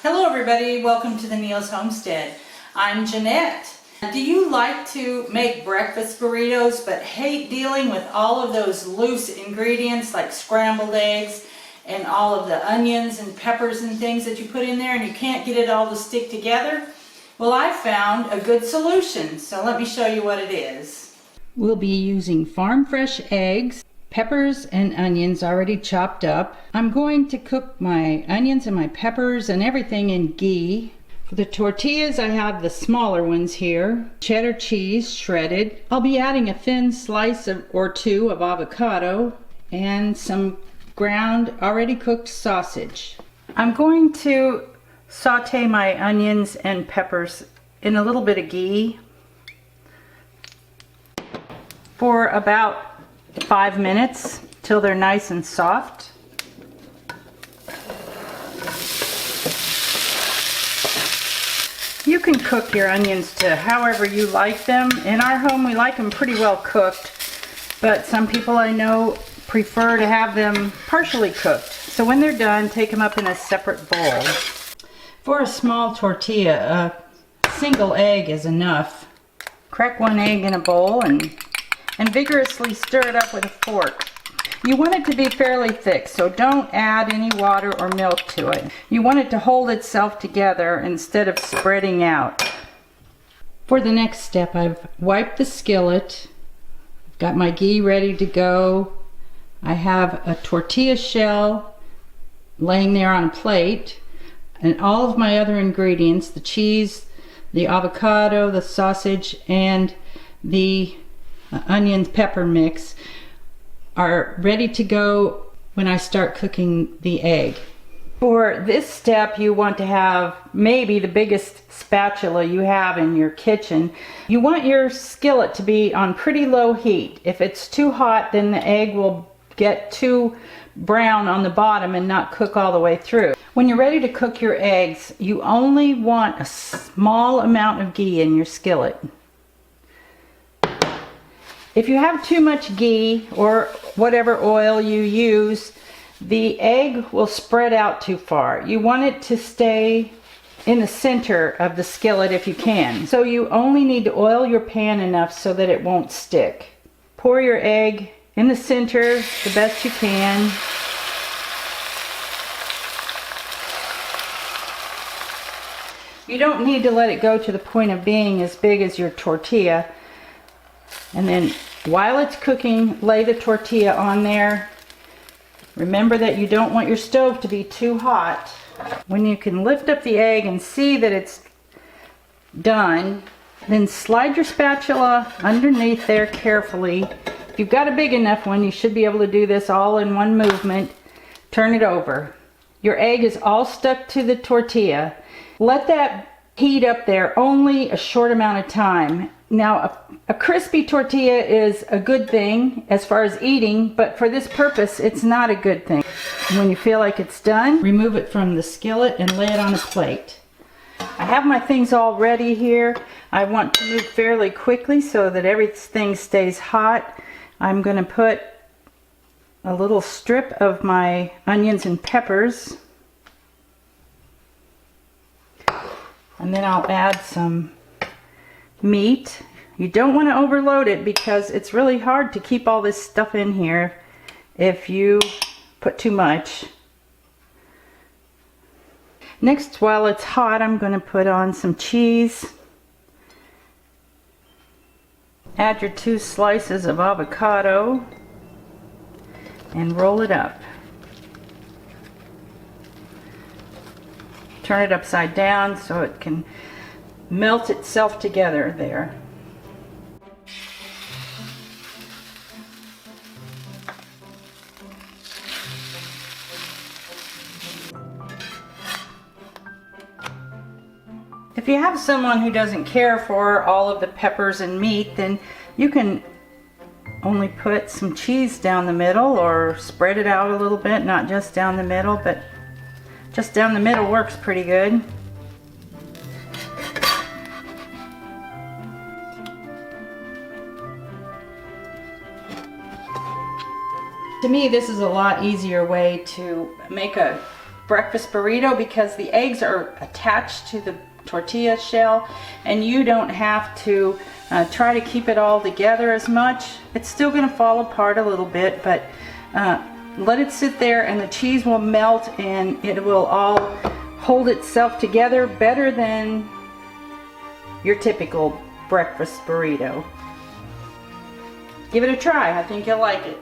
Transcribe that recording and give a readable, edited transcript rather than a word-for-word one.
Hello everybody, welcome to the Neil's Homestead. I'm Jeanette. Do you like to make breakfast burritos but hate dealing with all of those loose ingredients like scrambled eggs and all of the onions and peppers and things that you put in there and you can't get it all to stick together? Well, I found a good solution, so let me show you what it is. We'll be using farm fresh eggs, peppers and onions already chopped up. I'm going to cook my onions and my peppers and everything in ghee. For the tortillas, I have the smaller ones here. Cheddar cheese shredded. I'll be adding a thin slice or two of avocado and some ground already cooked sausage. I'm going to saute my onions and peppers in a little bit of ghee for about 5 minutes till they're nice and soft. You can cook your onions to however you like them. In our home we like them pretty well cooked, but some people I know prefer to have them partially cooked. So when they're done, take them up in a separate bowl. For a small tortilla, a single egg is enough. Crack one egg in a bowl and vigorously stir it up with a fork. You want it to be fairly thick, so don't add any water or milk to it. You want it to hold itself together instead of spreading out. For the next step, I've wiped the skillet, got my ghee ready to go. I have a tortilla shell laying there on a plate, and all of my other ingredients, the cheese, the avocado, the sausage, and the onion pepper mix are ready to go when I start cooking the egg. For this step, you want to have maybe the biggest spatula you have in your kitchen. You want your skillet to be on pretty low heat. If it's too hot, then the egg will get too brown on the bottom and not cook all the way through. When you're ready to cook your eggs, you only want a small amount of ghee in your skillet. If you have too much ghee or whatever oil you use, the egg will spread out too far. You want it to stay in the center of the skillet if you can. So you only need to oil your pan enough so that it won't stick. Pour your egg in the center the best you can. You don't need to let it go to the point of being as big as your tortilla. And then while it's cooking, lay the tortilla on there. Remember that you don't want your stove to be too hot. When you can lift up the egg and see that it's done, then slide your spatula underneath there carefully. If you've got a big enough one, you should be able to do this all in one movement. Turn it over. Your egg is all stuck to the tortilla. Let that heat up there only a short amount of time. Now, a crispy tortilla is a good thing as far as eating, but for this purpose, it's not a good thing. When you feel like it's done, remove it from the skillet and lay it on a plate. I have my things all ready here. I want to move fairly quickly so that everything stays hot. I'm going to put a little strip of my onions and peppers. And then I'll add some meat. You don't want to overload it because it's really hard to keep all this stuff in here if you put too much. Next, while it's hot, I'm going to put on some cheese. Add your 2 slices of avocado and roll it up. Turn it upside down so it can melt itself together there. If you have someone who doesn't care for all of the peppers and meat, then you can only put some cheese down the middle or spread it out a little bit, not just down the middle, but just down the middle works pretty good. To me, this is a lot easier way to make a breakfast burrito because the eggs are attached to the tortilla shell, and you don't have to try to keep it all together as much. It's still going to fall apart a little bit, but let it sit there and the cheese will melt and it will all hold itself together better than your typical breakfast burrito. Give it a try. I think you'll like it.